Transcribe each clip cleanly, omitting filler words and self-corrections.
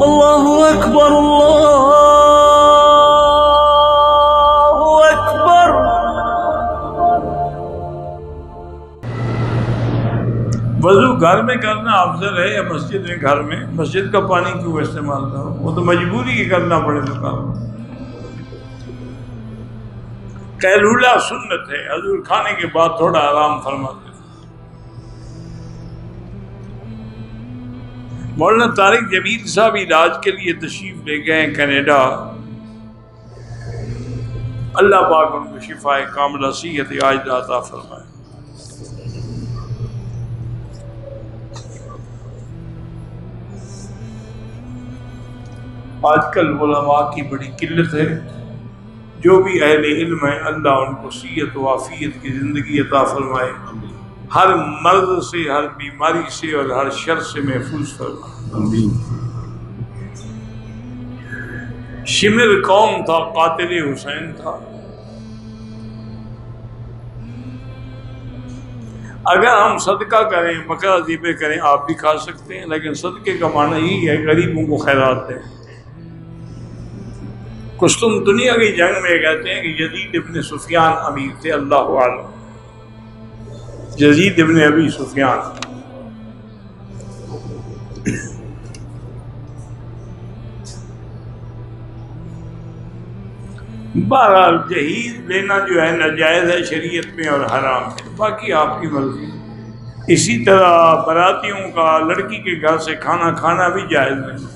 اللہ اکبر اللہ اکبر۔ وضو گھر میں کرنا افضل ہے یا مسجد میں؟ گھر میں مسجد کا پانی کیوں استعمال کرو؟ وہ تو مجبوری کے کرنا پڑے تو کرو۔ قیلولہ سنت ہے، حضور کھانے کے بعد تھوڑا آرام فرماتے ہیں۔ مولانا طارق جمیل صاحب علاج کے لیے تشریف لے گئے کینیڈا، اللہ پاک ان کو شفا کاملہ صحت عاجلہ عطا فرمائے۔ آج کل علماء کی بڑی قلت ہے، جو بھی اہل علم ہیں اللہ ان کو صحت و عافیت کی زندگی عطا فرمائے، ہر مرض سے، ہر بیماری سے اور ہر شر سے محفوظ فرمائے۔ شمر کون تھا؟ قاتل حسین تھا۔ اگر ہم صدقہ کریں، بکرا ذبح کریں، آپ بھی کھا سکتے ہیں، لیکن صدقے کا معنی یہی ہے غریبوں کو خیرات دیں۔ قسطم دنیا کی جنگ میں کہتے ہیں کہ یزید ابن سفیان امیر تھے، اللہ اعلم، یزید ابن ابی سفیان۔ بہرحال جہیز لینا جو ہے ناجائز ہے شریعت میں اور حرام ہے، باقی آپ کی مرضی۔ اسی طرح براتیوں کا لڑکی کے گھر سے کھانا کھانا بھی جائز نہیں۔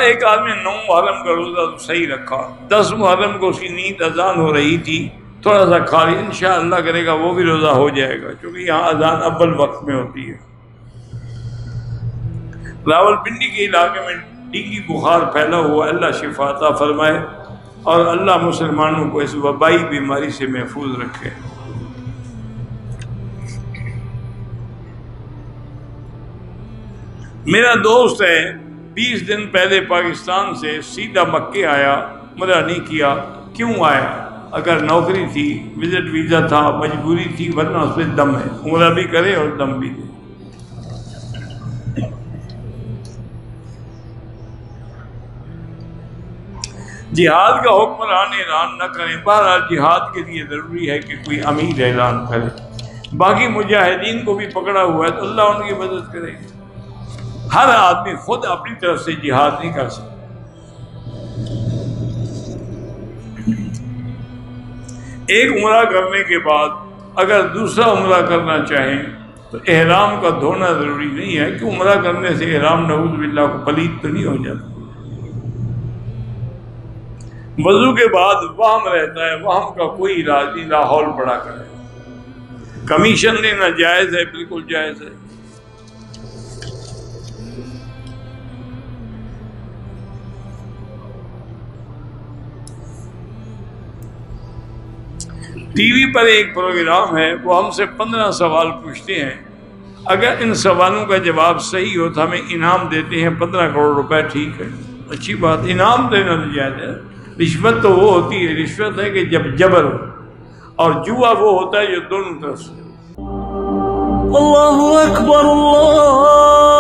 ایک آدمی 9 محرم کا روزہ تو صحیح رکھا، 10 محرم کو اس کی نیند اذان ہو رہی تھی، تھوڑا سا کھا لی، انشاءاللہ کرے گا وہ بھی روزہ ہو جائے گا، کیونکہ یہاں اذان اول وقت میں ہوتی ہے۔ راولپنڈی کے علاقے میں ڈینگی بخار پھیلا ہوا، اللہ شفا عطا فرمائے اور اللہ مسلمانوں کو اس وبائی بیماری سے محفوظ رکھے۔ میرا دوست ہے 20 دن پہلے پاکستان سے سیدھا مکے آیا، عمرہ نہیں کیا۔ کیوں آیا؟ اگر نوکری تھی، وزٹ ویزا تھا، مجبوری تھی، ورنہ اس پہ دم ہے، عمرہ بھی کرے اور دم بھی دے۔ جہاد کا حکمران اعلان نہ کریں، بہرحال جہاد کے لیے ضروری ہے کہ کوئی امیر اعلان کرے، باقی مجاہدین کو بھی پکڑا ہوا ہے تو اللہ ان کی مدد کرے۔ ہر آدمی خود اپنی طرف سے جہاد نہیں کر سکتا۔ ایک عمرہ کرنے کے بعد اگر دوسرا عمرہ کرنا چاہیں تو احرام کا دھونا ضروری نہیں ہے کہ عمرہ کرنے سے احرام نعوذ باللہ کو پلید تو نہیں ہو جاتا۔ وضو کے بعد وہم رہتا ہے، وہم کا کوئی علاج نہیں، لاہور پڑا کرے۔ کمیشن لینا جائز ہے، بالکل جائز ہے۔ ٹی وی پر ایک پروگرام ہے، وہ ہم سے 15 سوال پوچھتے ہیں، اگر ان سوالوں کا جواب صحیح ہو تو ہمیں انعام دیتے ہیں 15 کروڑ روپے۔ ٹھیک ہے، اچھی بات، انعام دینا تو جائز ہے۔ رشوت تو وہ ہوتی ہے، رشوت ہے کہ جب جبر ہو، اور جوا وہ ہوتا ہے جو دونوں طرف سے۔ اللہ اکبر اللہ